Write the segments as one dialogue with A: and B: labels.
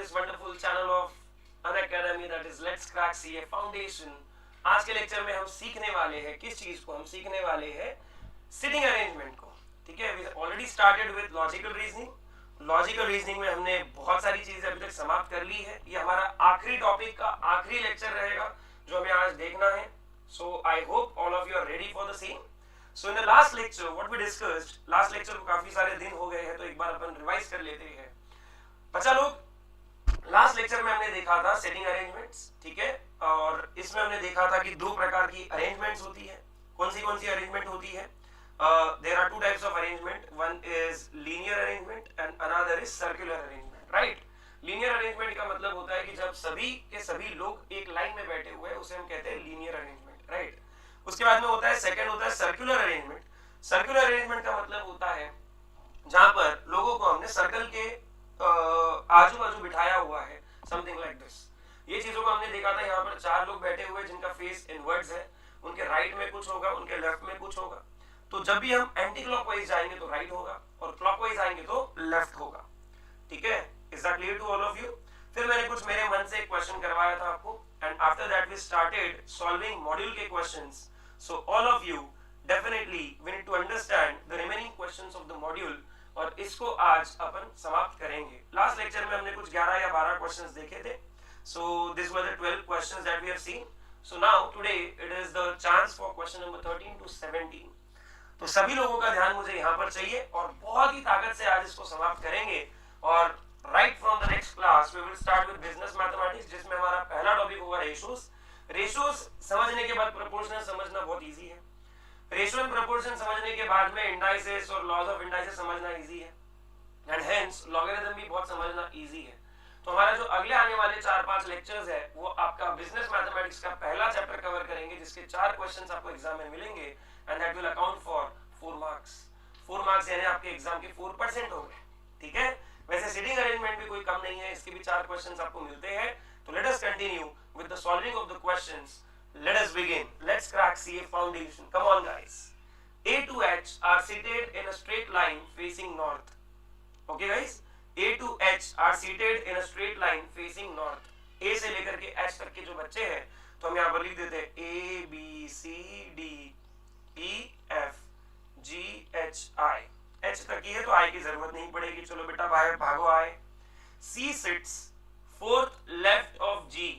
A: this wonderful channel of Unacademy, that is Let's Crack CA Foundation. आज के lecture में हम सीखने वाले हैं किस चीज को? हम सीखने वाले हैं सिटिंग अरेंजमेंट को. ठीक है, we already started with logical reasoning. Logical reasoning में हमने बहुत सारी चीजें अभी तक समाप्त कर ली है. ये हमारा आखिरी टॉपिक का आखिरी लेक्चर रहेगा जो हमें आज देखना है. So I hope all of you are ready for the same. So in the last lecture what we discussed, last lecture को काफी सारे दिन हो गए हैं तो एक बार अपन रिवाइज कर लेते हैं. बच्चा लोग, लास्ट लेक्चर में हमने देखा था सेटिंग अरेंजमेंट्स. ठीक है, और इसमें हमने देखा था कि दो प्रकार की अरेंजमेंट्स होती है. कौन सी अरेंजमेंट होती है? There are two types of arrangement. One is linear arrangement and another is circular arrangement. Right? Linear arrangement का मतलब होता है कि जब सभी के सभी लोग एक लाइन में बैठे हुए हैं, उसे हम कहते हैं लीनियर अरेंजमेंट. राइट? उसके बाद में होता है सेकंड, होता है सर्कुलर अरेंजमेंट. सर्कुलर अरेंजमेंट का मतलब होता है जहां पर लोगों को हमने सर्कल के आजू बाजू बिठाया हुआ है, समथिंग लाइक दिस. ये चीजों को हमने देखा था. यहाँ पर चार लोग बैठे हुए जिनका फेस इनवर्ड्स है. उनके राइट में कुछ होगा, उनके लेफ्ट में कुछ होगा. तो जब भी हम एंटी क्लॉकवाइज जाएंगे तो राइट होगा और क्लॉकवाइज आएंगे तो लेफ्ट होगा. ठीक है, is that clear to all of you? फिर मैंने कुछ मेरे मन से एक क्वेश्चन करवाया था आपको, and after that we started solving module के questions. So all of you definitely we need to understand the remaining questions of the module, और इसको आज अपन समाप्त करेंगे. लास्ट लेक्चर में हमने कुछ 11 या 12 क्वेश्चंस देखे थे. So this were the 12 questions that we have seen. So now today it is the chance for question number 13 to 17. तो सभी लोगों का ध्यान मुझे यहाँ पर चाहिए और बहुत ही ताकत से आज इसको समाप्त करेंगे. और right from the next class we will start with business mathematics, जिसमें हमारा पहला टॉपिक होगा रेशियोज. रेशियोज समझने के बाद प्रोपोर्शनल समझना बहुत इजी है. रेशियो एंड प्रोपोर्शन समझने के बाद में इंडाइसेस और लॉज ऑफ इंडाइसेस समझना इजी है, एंड हेंस लॉगरिथम भी बहुत समझना इजी है. तो हमारा जो अगले आने वाले 4-5 लेक्चर्स है वो आपका बिजनेस मैथमेटिक्स का पहला चैप्टर कवर करेंगे, जिसके 4 क्वेश्चंस आपको एग्जाम में मिलेंगे, and that will account for 4 marks. 4 marks यानी आपके एग्जाम के 4% होंगे. ठीक है, वैसे सिटिंग अरेंजमेंट भी कोई कम नहीं है, इसके भी 4 क्वेश्चंस आपको मिलते हैं. तो let us continue with the solving of the questions. Let us begin. Let's crack CA foundation. Come on guys. A to H are seated in a straight line facing north. Okay guys? A to H are seated in a straight line facing north. A से लेकर के H तक के जो बच्चे हैं, तो हम यहाँ पर लिख देते हैं A B C D E F G H I. H तक की है तो I की जरूरत नहीं पड़ेगी. चलो बेटा बाहर भागो I. C sits fourth left of G.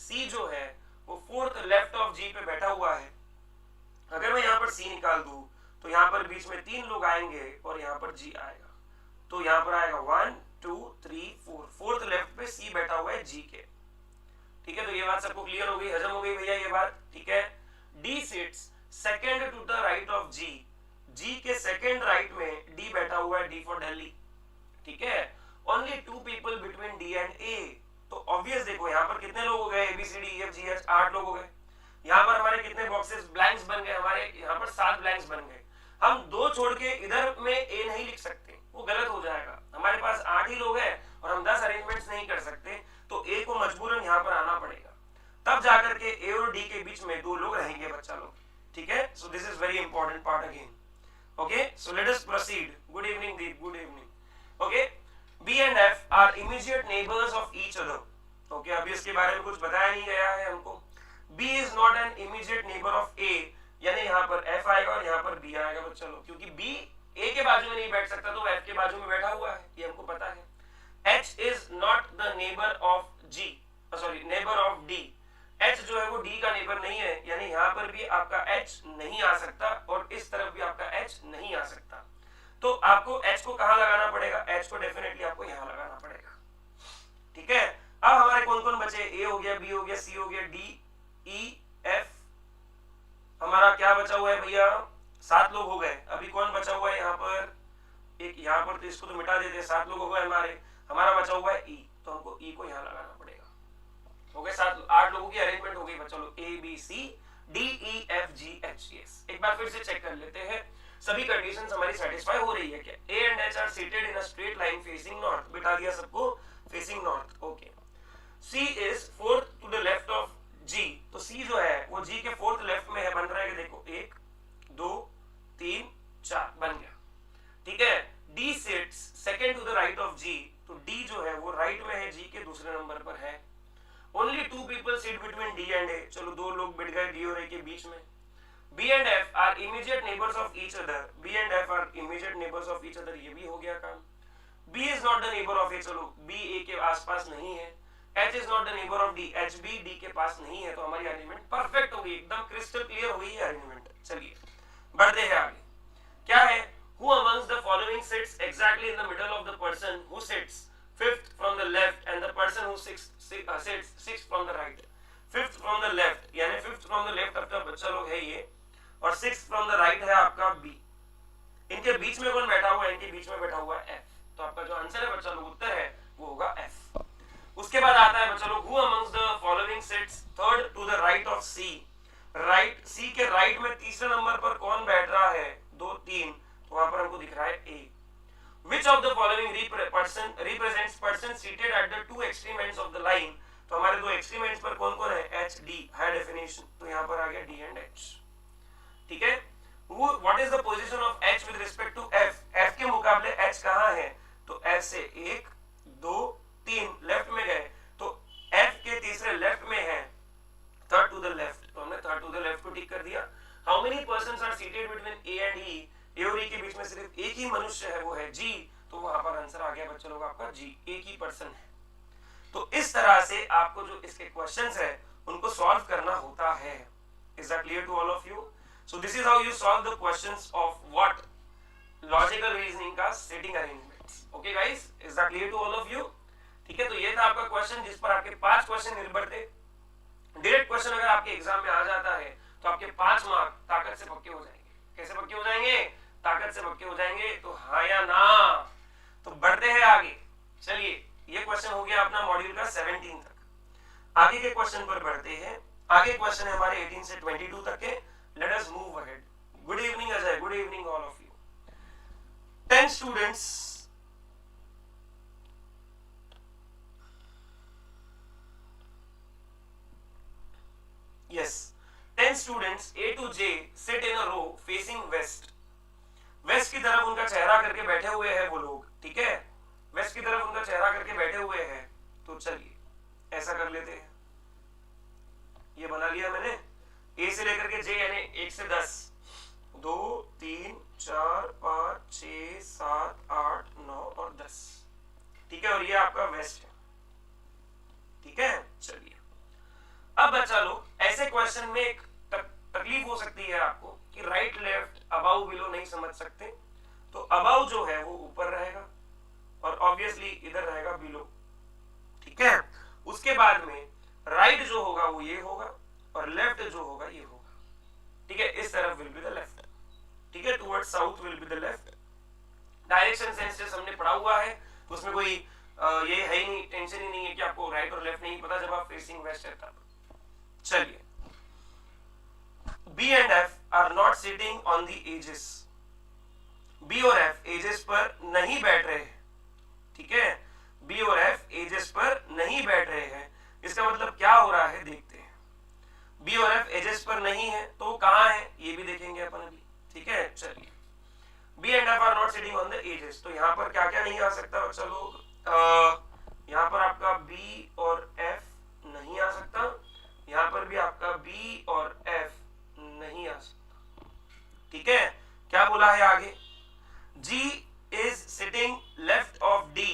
A: C जो है वो फोर्थ लेफ्ट ऑफ जी पे बैठा हुआ है. अगर मैं यहाँ पर सी निकाल दूं तो यहाँ पर बीच में 3 लोग आएंगे और यहाँ पर जी आएगा. तो यहाँ पर आएगा 1 2 3 4. फोर्थ लेफ्ट पे सी बैठा हुआ है जी के. ठीक है, तो ये बात सबको क्लियर हो गई, हजम हो गई भैया ये बात. ठीक है. D sits second to the right of G. G के सेकेंड राइट में डी बैठा हुआ है, डी फॉर दिल्ली. ठीक है. Only 2 people between D and A. तो ऑब्वियस देखो यहाँ पर कितने लोग हो गए, ABCDEFGH 8 लोग हो गए. यहाँ पर हमारे कितने बॉक्सेस ब्लैंक्स बन गए, हमारे यहाँ पर 7 ब्लैंक्स बन गए. हम 2 छोड़ के इधर में ए नहीं लिख सकते, वो गलत हो जाएगा. हमारे पास 8 ही लोग हैं और हम 10 अरेंजमेंट्स नहीं कर सकते, तो ए को मजबूरन यहाँ पर आना पड़ेगा. तब जाकर के ए और डी के बीच में 2 लोग रहेंगे बच्चा लोग. ठीक है, सो this is very important part again. Okay, so let us proceed. Good evening Deep, good evening. Okay, B and F are immediate neighbors of each other. Okay, अभी इसके बारे में कुछ बताया नहीं गया है हमको. B is not an immediate neighbor of A, यानी यहाँ पर F आएगा और यहाँ पर B आएगा. तो चलो, क्योंकि B A के बाजू में नहीं बैठ सकता तो वो F के बाजू में बैठा हुआ है, ये हमको पता है. H is not the neighbor of G, sorry, neighbor of D. H जो है वो D का नेबर नहीं है, यानी यहाँ पर भी आपका H नहीं आ सकता और इस तरफ भी आपका H नहीं आ सकता. तो आपको H को कहाँ लगाना पड़ेगा? H को डेफिनेटली आपको यहाँ लगाना पड़ेगा. ठीक है. अब हमारे कौन कौन बचे? A हो गया, B हो गया, C हो गया, D E F. हमारा क्या बचा हुआ है भैया? 7 लोग हो गए. अभी कौन बचा हुआ है यहाँ पर? एक यहाँ पर, तो इसको तो मिटा देते हैं. 7 लोग हो गए हमारे. हमारा बचा हुआ है E, तो हमको E को यहाँ लगाना पड़ेगा. हो गए 8 लोगों की अरेंजमेंट हो गई बच्चा लोग. A B C D E F G H. yes. एक बार फिर से चेक कर लेते हैं सभी कंडीशंस हमारी सेटिस्फाई हो रही है क्या? A and H are seated in a straight line facing north. बिठा दिया सबको facing north. Okay. C is fourth to the left of G. तो C जो है वो G के फोर्थ लेफ्ट में है. बन रहा है, देखो 1 2 3 4 बन गया. ठीक है. D sits second to the right of G. तो D जो है वो राइट में है G दूसरे नंबर पर है। Only 2 people sit between D and A, चलो 2 लोग बैठ गए D और A के बीच में। B and F are immediate neighbors of each other, B and F are immediate neighbors of each other, ये भी हो गया काम। B is not the neighbor of A, चलो B A के आसपास नहीं है। H is not the neighbor of D, H B D के पास नहीं है, तो हमारी अरेंजमेंट परफेक्ट हो गई, एकदम क्रिस्टल क्लियर हो गई अरेंजमेंट। चलिए बढ़ते हैं आगे। क्या है? Who amongst the following sits exactly in the middle of the person who sits fifth from the left and the person who sits sixth from the right? Fifth from the left यानी fifth from the left आपका बच्चा लोग है ये, और sixth from the right है आपका B। इनके बीच में कौन बैठा हुआ है? इनके बीच में बैठा हुआ है F। तो आपका जो आंसर है बच्चा लोग, उत्तर है वो होगा F। उसके बाद आता है बच्चा लोग, who amongst the following sits third to the right of C? Right C के राइट में तीसरे नंबर पर कौन बैठ रहा है? 2 3, तो वहां पर हमको दिख रहा है A। Which of the following represents person seated at the 2 extreme ends of the line? तो हमारे 2 extreme ends पर कौन कौन है? H D, हाई डेफिनेशन, तो यहाँ पर आ गया D and H। ठीक है। What is the position of H with respect to F? F के मुकाबले H कहाँ है? तो F से 1 2 3 लेफ्ट में गए, तो F के तीसरे लेफ्ट में है, थर्ड टू द लेफ्ट, तो हमने थर्ड टू द लेफ्ट को टिक कर दिया। How many persons are seated between A and E? A और E के बीच में सिर्फ एक ही मनुष्य है, वो है G, तो वहां पर आंसर आ गया बच्चों लोग आपका G, एक ही पर्सन है। तो इस तरह से आपको जो इसके क्वेश्चंस है उनको सॉल्व करना होता है। Is that clear to all of you? So this is how you solve the questions of what? Logical reasoning का setting arrangements. Okay guys, is that clear to all of you? ठीक है, तो ये था आपका क्वेश्चन जिस पर आपके 5 क्वेश्चन निर्भर थे। डायरेक्ट क्वेश्चन अगर आपके एग्जाम में आ जाता है तो आपके 5 मार्क ताकत से पक्के हो जाएंगे। कैसे पक्के हो जाएंगे? ताकत से पक्के हो जाएंगे। तो हाँ या ना? तो बढ़ते हैं आगे। चलिए, ये क्वेश्चन हो गया अपना मॉड्यूल का 17 तक। आगे के क्वेश्चन पर बढ़ते हैं। आगे क्वेश्चन है हमारे 18 से 22 तक के। Let us move ahead. Good evening Ajay, good evening all of you. 10 students Yes, 10 students A to J sit in a row facing west. West की तरफ उनका चेहरा करके बैठे हुए हैं वो लोग, ठीक है? वेस्ट की तरफ उनका चेहरा करके बैठे हुए हैं। तो चलिए ऐसा कर लेते हैं, ये बना लिया मैंने। A से लेकर के J यानी 1 से 10, 2 3 4 5 6 7 8 9 और 10, ठीक है? और ये आपका वेस्ट है, ठीक है? चलिए अब बच्चा लोग, ऐसे क्वेश्चन में एक तकलीफ हो सकती है आपको कि राइट लेफ्ट अबाउ बिलो नहीं समझ सकते, तो अबाउ जो है वो ऊपर रहेगा और ऑब्वियसली इधर रहेगा बिलो, ठीक है? उसके बाद में राइट जो होगा वो ये होगा और लेफ्ट जो होगा ये होगा, ठीक है? इस तरफ विल बी द लेफ्ट, ठीक है? Towards south will be the left. Direction sense हमने पढ़ा हुआ है, तो उसमें कोई ये है ही नहीं, टेंशन ही नहीं है कि आपको राइट और लेफ्ट नहीं पता जब आप फेसिंग वेस्ट है तब। चलिए, B and F are not sitting on the edges. B और F edges पर नहीं बैठ रहे हैं, ठीक है? B और F edges पर नहीं बैठ रहे हैं। इसका मतलब क्या हो रहा है देखते हैं। B और F edges पर नहीं है तो वो कहाँ है ये भी देखेंगे अपन अभी, ठीक है? चलिए, B and F are not sitting on the edges, तो यहाँ पर क्या क्या नहीं आ सकता बच्चा लोग? यहाँ पर आपका B और F नहीं आ सकता, यहाँ पर भी आपका B और F नहीं आ सकता, ठीक है? क्या बोला है आगे? G is sitting left of D.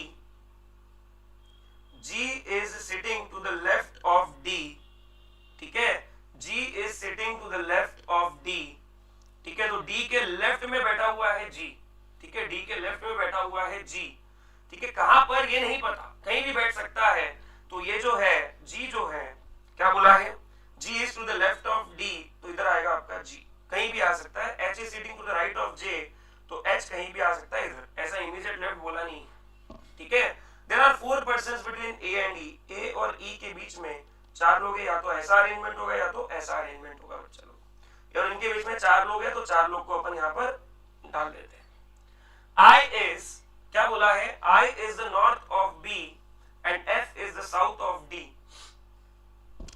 A: G is sitting to the left of D, ठीक है? G is sitting to the left of D, ठीक है? तो D के लेफ्ट में बैठा हुआ है G, ठीक है? D के लेफ्ट में बैठा हुआ है G, ठीक है? कहां पर ये नहीं पता, कहीं भी बैठ सकता है। तो ये जो है G जो है, क्या बोला है? G is to the left of D, तो इधर आएगा आपका G, कहीं भी आ सकता है। H is sitting to the right of J, तो H कहीं भी आ सकता है इधर, ऐसा इमीडिएट लेफ्ट बोला नहीं, ठीक है? There are 4 persons between A and E. A और E के बीच में 4 लोग हैं, या तो ऐसा अरेंजमेंट होगा या तो ऐसा अरेंजमेंट होगा बच्चा लोग, और इनके बीच में 4 लोग हैं तो 4 लोग को अपन यहाँ पर डाल देते हैं। I is, क्या बोला है? I is the north of B and F is the south of D.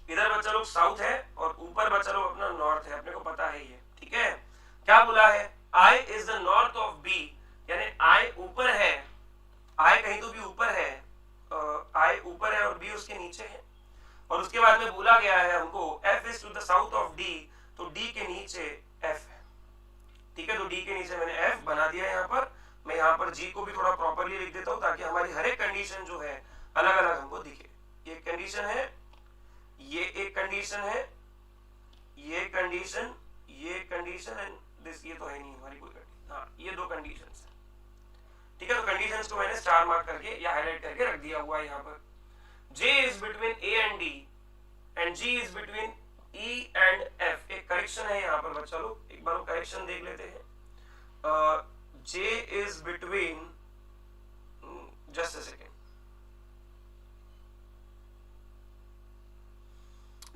A: इधर बच्चा लोग साउथ है और ऊपर बच्चा लोग अपना नॉर्थ है, अपने को पता है ये, ठीक है? क्या बोला है? I is the north of B, यानी I ऊपर है, I कहीं तो भी ऊपर है, I ऊपर है और में बोला गया है हमको F is to the south of D, तो D के नीचे F है, ठीक है। तो D के नीचे मैंने F बना दिया यहाँ पर। मैं यहाँ पर G को भी थोड़ा प्रॉपरली लिख देता हूँ ताकि हमारी हर एक कंडीशन जो है अलग अलग हमको दिखे। ये कंडीशन है, ये एक कंडीशन है, ये कंडीशन, ये कंडीशन एंड दिस, ये तो है नहीं हमारी कोई कंडीशन, हाँ ये दो कंडीशंस है, ठीक है। तो कंडीशंस को मैंने स्टार मार्क करके या हाईलाइट करके रख दिया हुआ है यहाँ पर। J is between A and D and G is between E and F। एक करेक्शन है यहाँ पर बच्चा लोग, एक बार करेक्शन देख लेते हैं। J is between, just a second,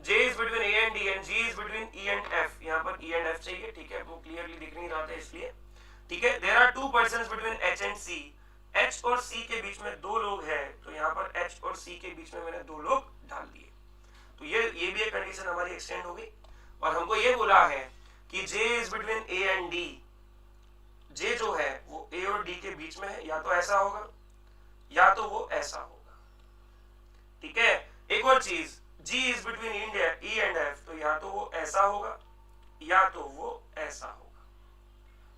A: J is between A and D and G is between E and F। यहाँ पर E and F चाहिए, ठीक है, वो क्लियरली दिख नहीं रहा था इसलिए, ठीक है। There are two persons between H and C। H और C के बीच में दो लोग हैं, तो यहाँ पर H और C के बीच में मैंने दो लोग डाल दिए। तो ये भी एक कंडीशन हमारी एक्सटेंड हो गई। और हमको ये बोला है कि J is between A and D। J जो है वो A और D के बीच में है, या तो ऐसा होगा या तो वो ऐसा होगा, ठीक है। एक और चीज, G is between E and F, तो या तो वो ऐसा होगा या तो वो ऐसा होगा,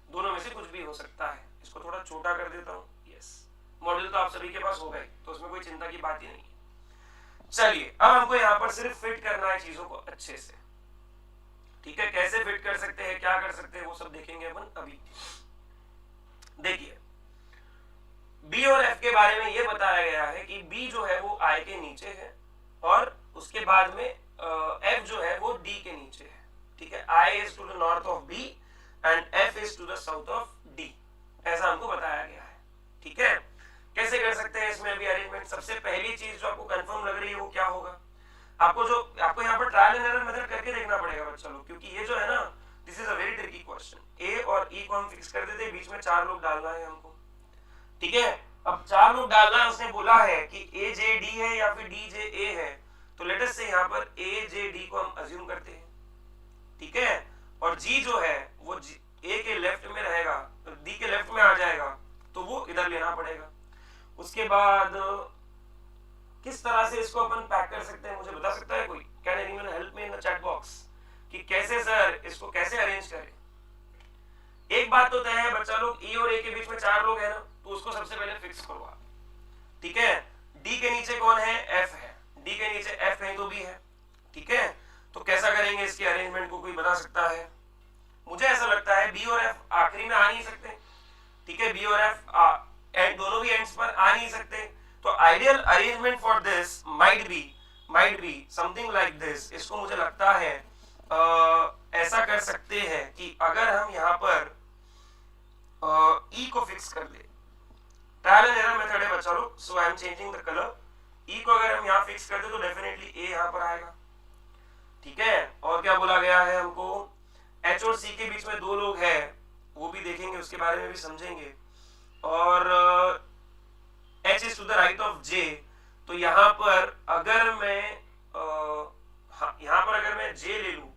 A: दोनों में से कुछ भी हो सकता है। इसको थोड़ा छोटा कर देता हूँ। मॉडल तो आप सभी के पास होगा ही, तो उसमें कोई चिंता की बात ही नहीं है। चलिए अब हमको यहाँ पर सिर्फ फिट करना है चीजों को अच्छे से, ठीक है। कैसे फिट कर सकते हैं, क्या कर सकते हैं, वो सब देखेंगे अपन अभी। देखिए B और F के बारे में ये बताया गया है कि B जो है वो I के नीचे है और उसके बाद में F जो है वो D के नीचे है, ठीक है। I is to the north of B and F is to the south of D, ऐसा हमको बताया गया है, ठीक है। कैसे कर सकते हैं इसमें अभी अरेंजमेंट? सबसे पहली चीज जो आपको कंफर्म लग रही है वो क्या होगा, आपको यहाँ पर ट्रायल एंड एरर मेथड करके देखना पड़ेगा बच्चा लोग, क्योंकि ये जो है ना, this is a very tricky question. A और ई को हम फिक्स कर देते हैं, बीच में 4 लोग डालना है हमको, ठीक है। अब 4 लोग डालना है, उसने बोला है कि ए जे डी है या फिर डी जे ए है, तो लेट अस से यहाँ पर ए जे डी को हम अज्यूम करते हैं, ठीक है। और जी जो है वो ए के लेफ्ट में रहेगा, डी के लेफ्ट में आ जाएगा, तो वो इधर लेना पड़ेगा। उसके बाद किस तरह से इसको अपन पैक कर सकते हैं, मुझे बता सकता है कोई? Can anyone help me in the chat box कि कैसे सर इसको कैसे अरेंज करें? एक बात तो तय है बच्चा लोग, ई और ए के बीच में 4 लोग हैं ना, तो उसको सबसे पहले फिक्स करो आप, ठीक है। डी के नीचे कौन है? एफ है। डी के नीचे एफ कहीं तो भी है, ठीक है। तो कैसा करेंगे इसके अरेंजमेंट को, कोई बता सकता है? मुझे ऐसा लगता है बी और एफ आखिरी में आ नहीं सकते, ठीक है। बी और एफ एंड दोनों भी एंड्स पर आ नहीं सकते, तो ideal arrangement for this might be something like this. इसको मुझे लगता है ऐसा कर सकते हैं कि अगर हम यहाँ पर ई को फिक्स कर ले, ट्रायल एंड एरर मेथड है बच्चा लोग, so I am changing the colour. E को अगर हम यहाँ फिक्स कर दे तो डेफिनेटली ए यहाँ पर आएगा, ठीक है। और क्या बोला गया है हमको, एच और सी के बीच में 2 लोग हैं, वो भी देखेंगे, उसके बारे में भी समझेंगे। और H is to the right of J, तो यहाँ पर अगर मैं यहाँ पर अगर मैं J ले लूं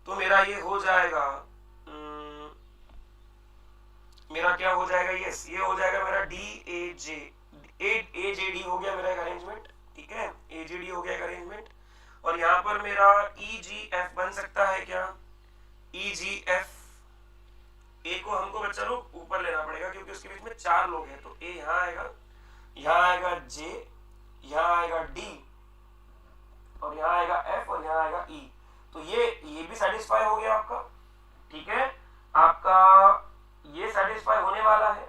A: तो मेरा ये हो जाएगा, मेरा क्या हो जाएगा, यस ये हो जाएगा मेरा D A J, A J D हो गया मेरा एक अरेंजमेंट, ठीक है। A J D हो गया एक अरेंजमेंट। और यहाँ पर मेरा E G F बन सकता है क्या? E G F, ए को हमको बच्चा लोग ऊपर लेना पड़ेगा क्योंकि उसके बीच में 4 लोग हैं, तो ए यहाँ आएगा जे, यहाँ आएगा डी, और यहाँ आएगा एफ, और यहाँ आएगा ई। तो ये भी सेटिस्फाई हो गया आपका, ठीक है। आपका ये सेटिस्फाई होने वाला है,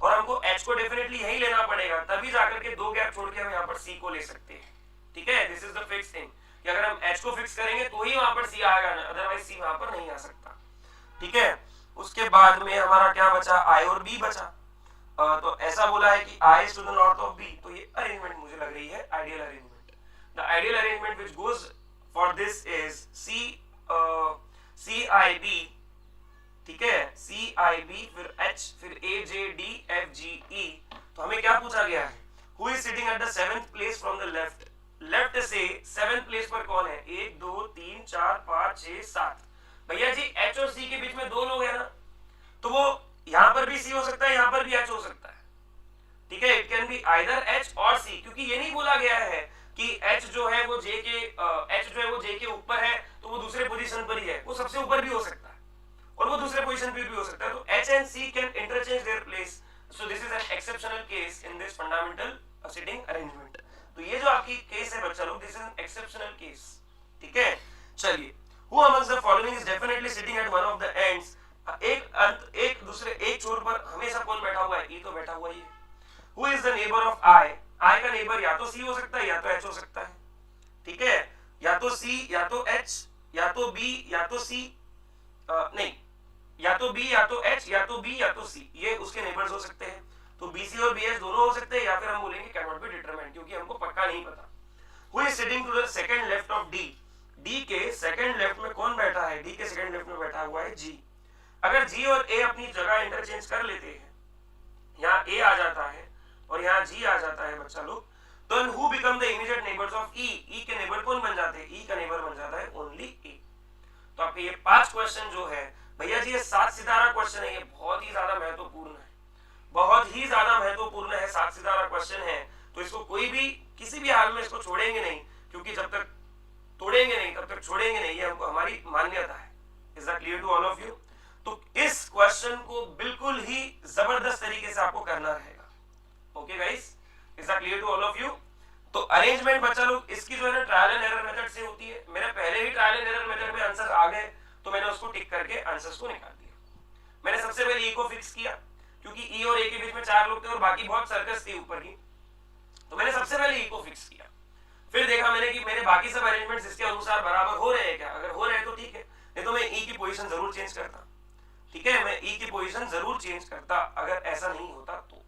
A: और हमको एच को डेफिनेटली यही लेना पड़ेगा, तभी जाकर के 2 गैप छोड़ के हम यहाँ पर सी को ले सकते हैं, ठीक है। This is the fix thing कि अगर हम एच को फिक्स करेंगे तो ही वहां पर सी आएगा, अदरवाइज सी वहां पर नहीं आ सकता, ठीक है। उसके बाद में हमारा क्या बचा, आई और बी बचा। तो ऐसा बोला है कि I is to the north of B, तो ये अरेंजमेंट मुझे लग रही है ideal arrangement. The ideal arrangement which goes for this is C I B, ठीक है, सी आई बी, फिर एच, फिर ए जे डी एफ जी ई। तो हमें क्या पूछा गया है, who is sitting at the 7th place from the left. Left से 7th प्लेस पर कौन है? 1 2 3 4 5 6 7। भैया जी एच और सी के बीच में 2 लोग हैं ना, तो वो यहां पर भी सी हो सकता है, यहां पर भी एच हो सकता है, ठीक है। It can be either H और सी, क्योंकि ये नहीं बोला गया है कि H जो है वो J के ऊपर है तो वो दूसरे पोजीशन पर ही है, वो सबसे ऊपर भी हो सकता है और वो दूसरे पोजीशन पे भी हो सकता है, तो H and C can interchange their place. So this is an exceptional case in this fundamental seating arrangement. तो ये जो आपकी केस है बच्चा लोग, this is an exceptional case. ठीक है, चलिए, who amongst the following is definitely sitting at one of the ends? एक छोर पर हमेशा कौन बैठा हुआ है? E तो बैठा हुआ ही है. Who is the neighbor of I? I का नेबर या तो C हो सकता है या तो H हो सकता है. ठीक है, या तो C या तो H या तो B या तो C, नहीं, या तो B या तो H या तो B या तो C, ये उसके नेबर्स हो सकते हैं. तो BC और BH दोनों हो सकते हैं, या फिर हम बोलेंगे कैन नॉट बी डिटरमाइंड, क्योंकि हमको पक्का नहीं पता. Who is sitting to the second left of D? D के सेकंड लेफ्ट में कौन बैठा है? D के सेकंड लेफ्ट में बैठा हुआ है G. अगर G और A अपनी जगह इंटरचेंज कर लेते हैं, यहाँ A आ जाता है और यहाँ G आ जाता है बच्चा लोग, तो who become the immediate neighbors of E? E के नेबर कौन बन जाते हैं? E का नेबर बन जाता है ओनली A. तो आपके ये 5 क्वेश्चन जो है भैया जी, ये 7 सितारा क्वेश्चन है, ये बहुत ही ज्यादा महत्वपूर्ण है, बहुत ही ज्यादा महत्वपूर्ण है, 7 सितारा क्वेश्चन है. तो इसको कोई भी किसी भी हाल में इसको छोड़ेंगे नहीं, क्योंकि जब तक तोड़ेंगे नहीं तब तक छोड़ेंगे नहीं, ये हमको हमारी मान्यता है. Is that clear to all of you? तो इस क्वेश्चन को बिल्कुल ही जबरदस्त तरीके से आपको करना रहेगा. Okay guys, is that clear to all of you? तो अरेंजमेंट बच्चा लोग इसकी जो है ना ट्रायल एंड एरर मेथड से होती है. मेरे पहले ही ट्रायल एंड एरर मेथड में आंसर आ गए, तो मैंने उसको टिक करके आंसर्स को निकाल दिया. मैंने सबसे पहले ई को फिक्स किया, क्योंकि ई और ए के बीच में 4 लोग थे और बाकी बहुत सर्कस थी ऊपर की, तो मैंने सबसे पहले ई को फिक्स किया. फिर देखा मैंने कि मेरे बाकी सब अरेंजमेंट्स इसके अनुसार बराबर हो रहे हैं क्या? अगर हो रहे हैं तो ठीक है, नहीं तो मैं ई की पोजीशन जरूर चेंज करता. ठीक है, मैं ई की पोजीशन जरूर चेंज करता अगर ऐसा नहीं होता तो.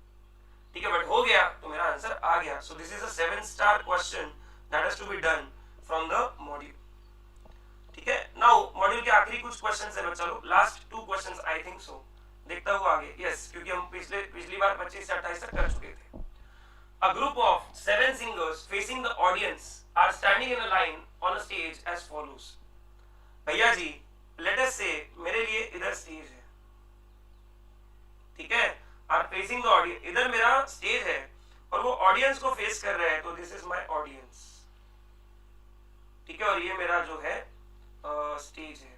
A: ठीक है, बट हो गया तो मेरा आंसर आ गया. So this is a 7-star question that has to be done from the module. ठीक है, नाउ मॉड्यूल के आखिरी कुछ क्वेश्चंस है बच्चा लोग, last 2 questions I think so. देखता हुआ आगे. यस, क्योंकि हम पिछली बार 25 से 28 तक कर चुके थे. A group of 7 singers facing the audience are standing in a line on a stage as follows. भैया जी, let us say मेरे लिए इधर स्टेज है, ठीक है, are facing the audience, इधर मेरा स्टेज है और वो ऑडियंस को फेस कर रहे हैं, तो दिस इज माय ऑडियंस. ठीक है, और ये मेरा जो है स्टेज है.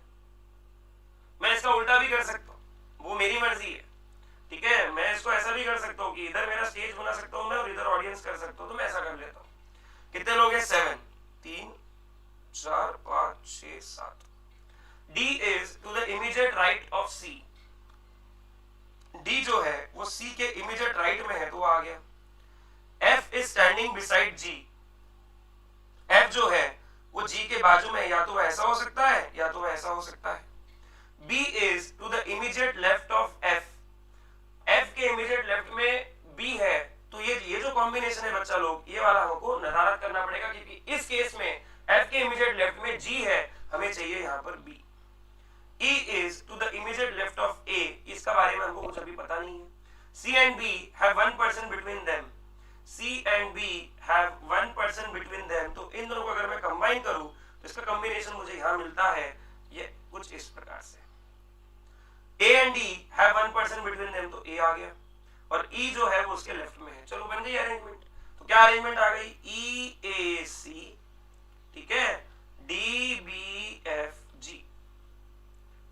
A: मैं इसका उल्टा भी कर सकता हूँ, वो मेरी मर्जी है. ठीक है, मैं इसको ऐसा भी कर सकता हूँ कि इधर मेरा स्टेज बना सकता हूँ मैं और इधर ऑडियंस कर सकता हूँ, तो मैं ऐसा कर लेता हूँ. कितने लोग हैं? 7, 3, 4, 5, 6, 7. D is to the immediate right of C. D जो है वो C के immediate right में है, तो वो आ गया. F is standing beside G. F जो है वो G के बाजू में है, या तो वो ऐसा हो सकता है या तो वो ऐसा हो सकता है. B is to the immediate left of F. F के इमीडिएट लेफ्ट में B है, तो ये जो कॉम्बिनेशन है बच्चा लोग, ये वाला हमको नदारत करना पड़ेगा, क्योंकि इस केस में F के इमीडिएट लेफ्ट में G है, हमें चाहिए यहाँ पर B. E is to the immediate left of A. इसका बारे में हमको कुछ अभी पता नहीं है. C and B have 1 person between them. C and B have 1 person between them. तो इन दोनों को अगर मैं कंबाइन करूं तो इसका कॉम्बिनेशन मुझे यहाँ मिलता है, ये कुछ इस प्रकार से. A and D have 1 person between them, तो A आ गया, और E जो है वो उसके लेफ्ट में है. चलो बन गई अरेंजमेंट. तो क्या अरेंजमेंट आ गई? E A C, ठीक है, D B F G.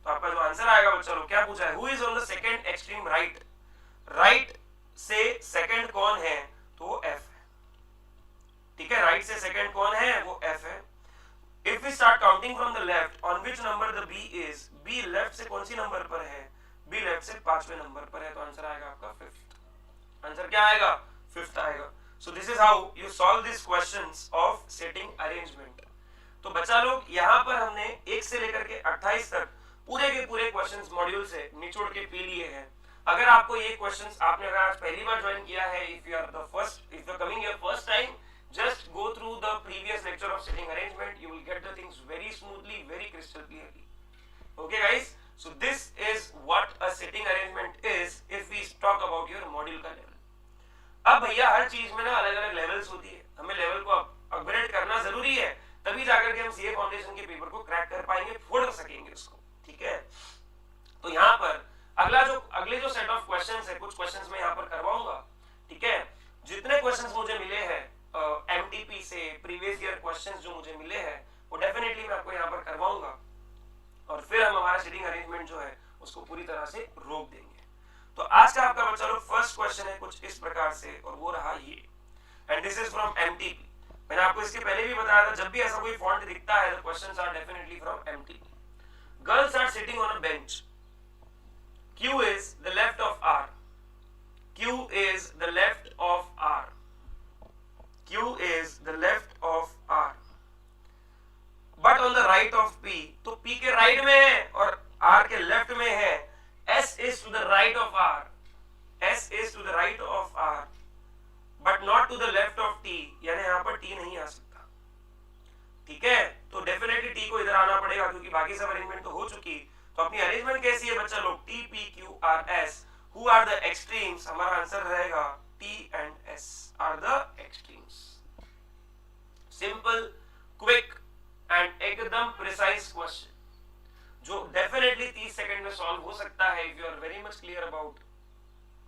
A: तो आपका जो आंसर आएगा बच्चा लोग, क्या पूछा है? Who is on the second extreme right? Right से सेकंड कौन है? तो वो F है. ठीक है, राइट से सेकंड कौन है? वो F है. If we start counting from the left, on which number the B is? B left से कौन सी नंबर पर है? B लेफ्ट से 5वें नंबर पर है, तो आंसर आएगा आपका 5th. आंसर क्या आएगा? 5th आएगा. So this is how you solve these questions of setting arrangement. तो बच्चा लोग यहाँ पर हमने 1 से लेकर के 28 तक पूरे के पूरे क्वेश्चंस मॉड्यूल से निचोड़ के पी लिए हैं. अगर आपको ये क्वेश्चंस आपने अगर आज पहली बार ज्वाइन किया है, if you are coming here first time, just go through the previous lecture of setting arrangement. You will get the things very smoothly, very crystal clearly. Okay guys, so this is what a setting arrangement is if we talk about your module का level. अब भैया हर चीज में ना अलग अलग levels होती है, हमें लेवल को अपग्रेड करना जरूरी है, तभी जाकर के हम सीए फाउंडेशन के पेपर को क्रैक कर पाएंगे, फोड़ सकेंगे उसको. ठीक है, तो यहाँ पर अगले जो सेट ऑफ क्वेश्चंस है, कुछ क्वेश्चंस मैं यहाँ पर करवाऊंगा. ठीक है, जितने क्वेश्चंस मुझे मिले हैं एमटीपी से, क्वेश्चंस जो मुझे मिले हैं वो डेफिनेटली मैं आपको यहाँ पर करवाऊंगा और फिर हम हमारा सीटिंग अरेंजमेंट जो है उसको पूरी तरह से रोक देंगे। तो आज का आपका बच्चा लोग फर्स्ट क्वेश्चन है कुछ इस प्रकार से और वो रहा ये, and this is from MTP. मैंने आपको इसके पहले भी बताया था जब भी ऐसा कोई फॉन्ट दिखता है the questions are definitely from MTP. Girls are sitting on a bench, Q is the left of R, Q is the left of R, Q is the left of R, but on the right of P, तो P के right में है और R के left में है। S is to the right of R, S is to the right of R, but not to the left of T, यानी यहाँ पर T नहीं आ सकता। ठीक है, तो डेफिनेटली T को इधर आना पड़ेगा क्योंकि बाकी सब अरेंजमेंट तो हो चुकी। तो अपनी अरेंजमेंट कैसी है बच्चा लोग, T P Q R S, who are the extremes? हमारा आंसर रहेगा T and S are the extremes। Simple, quick and एकदम प्रिसाइज क्वेश्चन जो डेफिनेटली 30 सेकंड में सॉल्व हो सकता है if you are very much clear about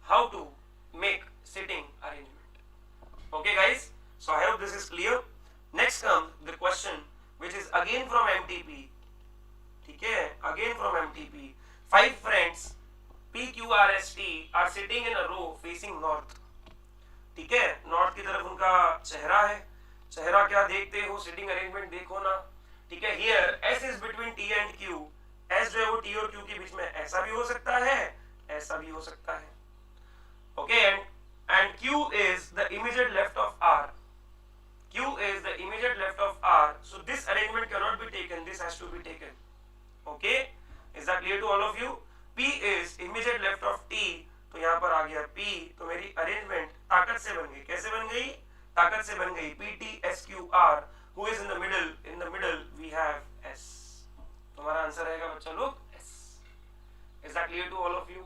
A: how to make sitting arrangement. Okay guys, so I hope this is clear. Next come the question which is again from MTP. ठीक है, again from MTP. 5 friends P Q R S T are sitting in a row facing north. ठीक है, north की तरफ उनका चेहरा है। चेहरा क्या देखते हो, सिटिंग अरेंजमेंट देखो ना। ठीक है, here S is between T and Q, S जो है वो T और Q के बीच में ऐसा भी हो सकता है, ऐसा भी हो सकता है। Okay, and Q is the immediate left of R, Q is the immediate left of R, so this arrangement cannot be taken, this has to be taken। Okay, is that clear to all of you? P is immediate left of T, तो यहाँ पर आ गया P, तो मेरी arrangement ताकत से बन गई। कैसे बन गई? ताकत से बन गई। P T S Q R, who is in the middle? In the middle we have S, तुम्हारा आंसर रहेगा बच्चा लोग S। Is that clear to all of you?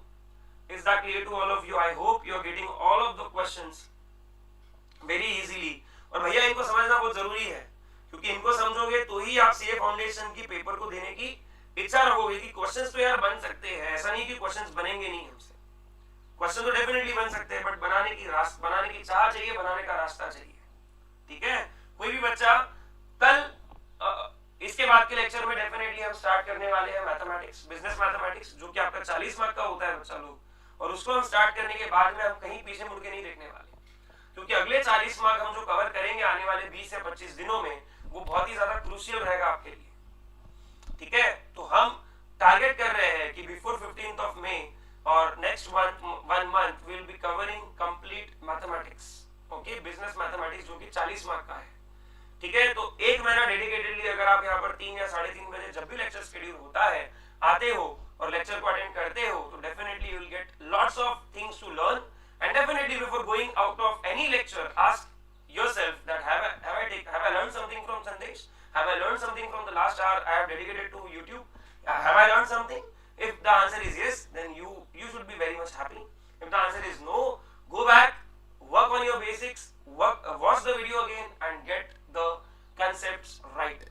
A: Is that clear to all of you? I hope you are getting all of the questions very easily। और भैया इनको समझना बहुत जरूरी है क्योंकि इनको समझोगे तो ही आप सीए फाउंडेशन की पेपर को देने की इच्छा रखोगे कि क्वेश्चंस तो यार बन सकते हैं। ऐसा नहीं कि क्वेश्चंस बनेंगे नहीं हमसे, क्वेश्चन तो डेफिनेटली बन सकते हैं, बट बनाने की चाह चाहिए, बनाने का रास्ता चाहिए। ठीक है, कोई भी बच्चा कल इसके बाद के लेक्चर में डेफिनेटली हम स्टार्ट करने वाले हैं मैथमेटिक्स, बिजनेस मैथमेटिक्स, जो कि आपका 40 मार्क का होता है बच्चा लोग, और उसको हम स्टार्ट करने के बाद में हम कहीं पीछे मुड़ के नहीं देखने वाले क्योंकि अगले 40 मार्क हम जो कवर करेंगे आने वाले 20 या 25 दिनों में वो बहुत ही ज्यादा क्रूशियल रहेगा आपके लिए। ठीक है, तो हम टारगेट कर रहे हैं कि बिफोर 15th ऑफ मई और next one month will be covering complete mathematics. Okay, business mathematics जो कि 40 मार्क का है। ठीक है, तो एक महीना डेडिकेटेडली अगर आप यहाँ पर 3 या 3:30 बजे जब भी लेक्चर शेड्यूल होता है आते हो और लेक्चर को अटेंड करते हो तो definitely you will get lots of things to learn. And definitely before going out of any lecture, ask yourself that have I learned something from Sandesh? Have I learned something from the last hour I have dedicated to YouTube? Have I learned something? If the answer is yes, then you should be very much happy. If the answer is no, go back, work on your basics, watch the video again and get the concepts right.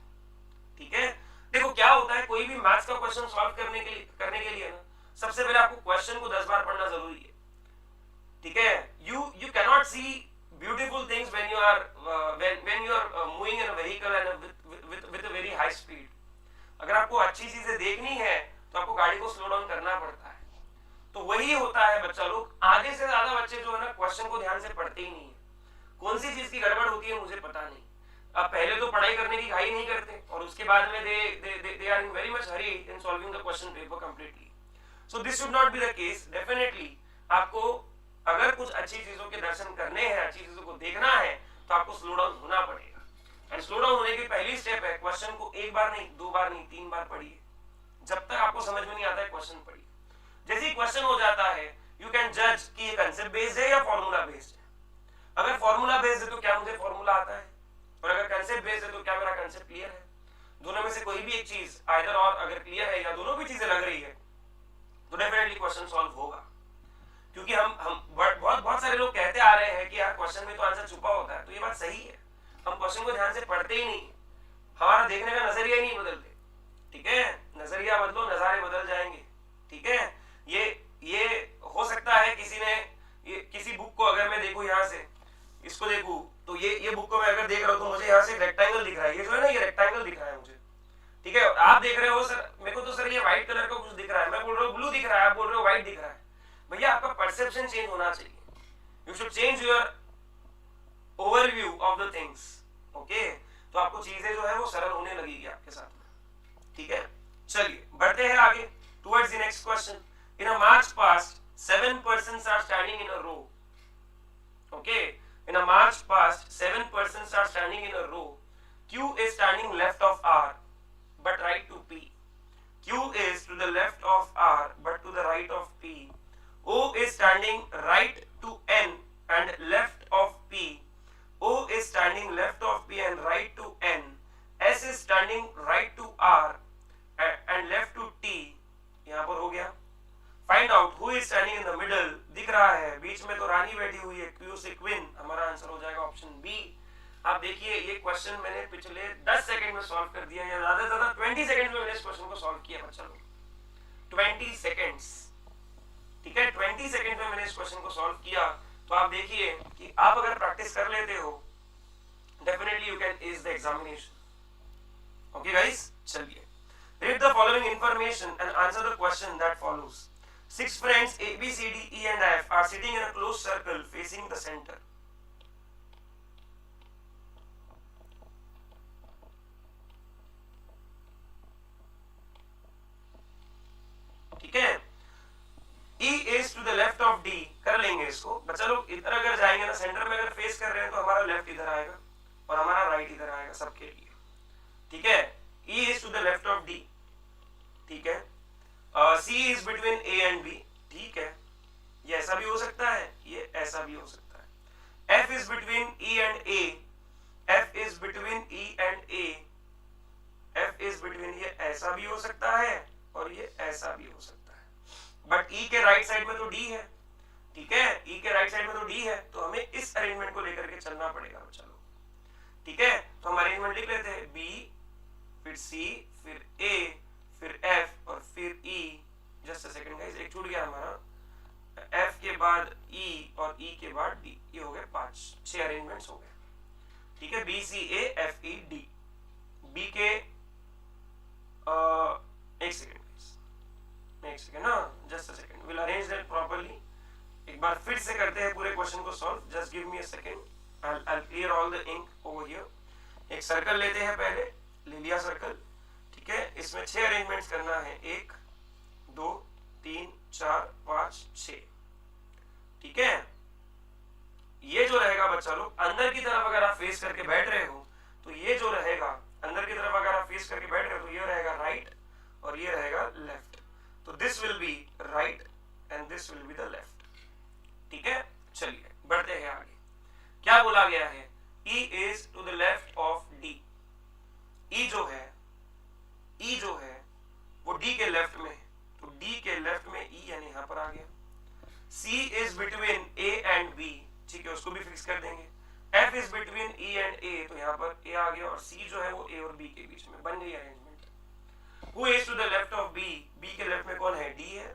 A: ठीक है, देखो क्या होता है, कोई भी maths का question solve करने के लिए ना सबसे पहले आपको क्वेश्चन को 10 बार पढ़ना जरूरी है। ठीक है, you cannot see beautiful things when you are moving in a vehicle and with a very high speed। अगर आपको अच्छी चीजें देखनी है तो आपको गाड़ी को स्लो डाउन करना पड़ता है। तो वही होता है बच्चा लोग, आधे से ज्यादा बच्चे जो है ना क्वेश्चन को ध्यान से पढ़ते ही नहीं है। कौन सी चीज की गड़बड़ होती है मुझे पता नहीं। अब पहले तो पढ़ाई करने की घाई नहीं करते और उसके बाद में they are in very much hurry in solving the question paper completely। So this should not be the case। Definitely आपको अगर कुछ अच्छी चीजों के दर्शन करने हैं, अच्छी चीजों को देखना है तो आपको स्लो डाउन होना पड़ेगा। एंड स्लो डाउन होने की पहली स्टेप है क्वेश्चन को 1 बार नहीं, 2 बार नहीं, 3 बार पढ़िए। जब तक आपको समझ में नहीं आता है क्वेश्चन पढ़िए। जैसे ही क्वेश्चन हो जाता है यू कैन जज कि ये कांसेप्ट बेस्ड है या फॉर्मूला बेस्ड है। अगर फॉर्मूला बेस्ड है तो क्या मुझे फॉर्मूला आता है, और अगर कांसेप्ट बेस्ड है तो क्या मेरा कांसेप्ट क्लियर है। दोनों में से कोई भी एक चीज आइदर और अगर क्लियर है या दोनों भी चीजें लग रही है तो डेफिनेटली क्वेश्चन सॉल्व होगा। क्योंकि हम बहुत सारे लोग कहते आ रहे हैं कि यार क्वेश्चन में तो आंसर छुपा होता है, तो ये बात सही है। हम क्वेश्चन को ध्यान से पढ़ते ही नहीं, हमारा देखने का नजरिया ही नहीं बदलते। ठीक है, नजरिया बदलो, नजारे बदल जाएंगे। ठीक है, ये हो सकता है किसी बुक को अगर मैं देखूं यहाँ से इसको देखूं तो ये बुक को मैं अगर देख रहा हूं तो मुझे यहाँ से रेक्टेंगल दिख रहा है, ये जो है ना ये रेक्टेंगल दिख रहा है मुझे, ठीक है। आप देख रहे हो सर मेरे को तो सर ये व्हाइट कलर का कुछ दिख रहा है, मैं बोल रहा हूँ ब्लू दिख रहा है, आप बोल रहे हो व्हाइट दिख रहा है। भैया आपका परसेप्शन चेंज होना चाहिए, you should change your overview of the things, okay. तो आपको चीजें जो है वो सरल होने लगेगी आपके साथ में, ठीक है। चलिए बढ़ते हैं आगे towards the next question. In a march past 7 persons are standing in a row, okay, in a march past 7 persons are standing in a row. Q is standing left of R but right to P. Q is to the left of R but to the right of P. O is standing right to N and left of P. O is standing left of P and right to N. S is standing right to R and left to T. यहाँ पर हो गया। Find out who is standing in the middle, दिख रहा है बीच में तो रानी बैठी हुई है, Q से क्वीन, हमारा आंसर हो जाएगा ऑप्शन बी। आप देखिए ये क्वेश्चन मैंने पिछले 10 सेकंड में सॉल्व कर दिया, या ज्यादा से ज्यादा 20 सेकंड में मैंने इस क्वेश्चन को सॉल्व किया बच्चा लोग, 20 सेकंड्स, ठीक है। 20 सेकंड में मैंने इस क्वेश्चन को सॉल्व किया। तो आप देखिए कि आप अगर प्रैक्टिस कर लेते हो definitely you can ace the examination, okay guys. चलिए read the following information and answer the question that follows. 6 friends A, B, C, D, E and F are sitting in a closed circle facing the center. ठीक है। E is to the left of D, कर लेंगे इसको बच्चा लोग। इधर अगर जाएंगे ना, सेंटर में अगर फेस कर रहे हैं तो हमारा लेफ्ट इधर आएगा और हमारा राइट इधर आएगा सबके लिए, ठीक है। E is to the left of D, ठीक है। C is between A and B, ठीक है, ये ऐसा भी हो सकता है, ये ऐसा भी हो सकता है। F is between E and A, F is between E and A, F is between, ये ऐसा भी हो सकता है और ये ऐसा भी हो सकता है। बट E के राइट साइड में तो D है, ठीक है, E के राइट साइड में तो D है, तो हमें इस अरेंजमेंट को लेकर के चलना पड़ेगा बच्चा लोग, ठीक है। तो हम अरेंजमेंट लिख लेते हैं, B फिर C फिर A फिर F और फिर E। Just a second guys, एक छूट गया हमारा, F के बाद E और E के बाद D, ये हो गए 6 अरेंजमेंट्स हो गए, ठीक है। B C A F E D। B के एक सेकंड ना, just a second, will arrange that properly. एक बार फिर से करते हैं पूरे क्वेश्चन को solve, just give me a second, I will clear all the ink over here. एक सर्कल लेते हैं पहले, ले लिया सर्कल, ठीक है। इसमें 6 अरेंजमेंट्स करना है, 1 2 3 4 5 6, ठीक है। ये जो रहेगा बच्चा लोग, अंदर की तरफ अगर आप फेस करके बैठ रहे हो तो ये जो रहेगा अंदर की तरफ अगर आप फेस करके बैठ रहे हो तो ये रहेगा राइट और ये रहेगा लेफ्ट। तो this will be right and this will be the left, ठीक है। चलिए बढ़ते हैं आगे। क्या बोला गया है? E is to the left of D। E जो है वो D के लेफ्ट में है, तो D के लेफ्ट में E यानी यहाँ पर आ गया। C is between A and B, ठीक है, उसको भी फिक्स कर देंगे। F is between E and A, तो यहाँ पर A आ गया और C जो है वो A और B के बीच में, बन गई arrangement. Who is to the left of B? B के लेफ्ट में कौन है? D है।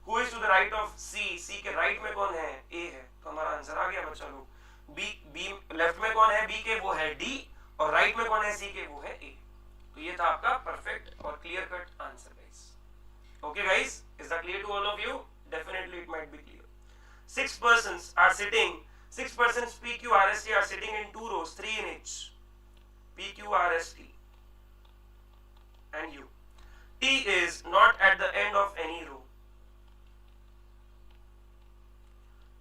A: Who is to the right of C? C के राइट में कौन है? A है। तो हमारा आंसर आ गया बच्चा लोग। B लेफ्ट में कौन है B के? वो है D, और राइट में कौन है C के? वो है A। तो ये था आपका परफेक्ट और clear cut answer guys. Okay guys, is that clear to all of you? Definitely it might be clear. 6 persons are sitting, 6 persons PQRST are sitting in 2 rows, 3 in each. PQRST and U. T is not at the end of any row.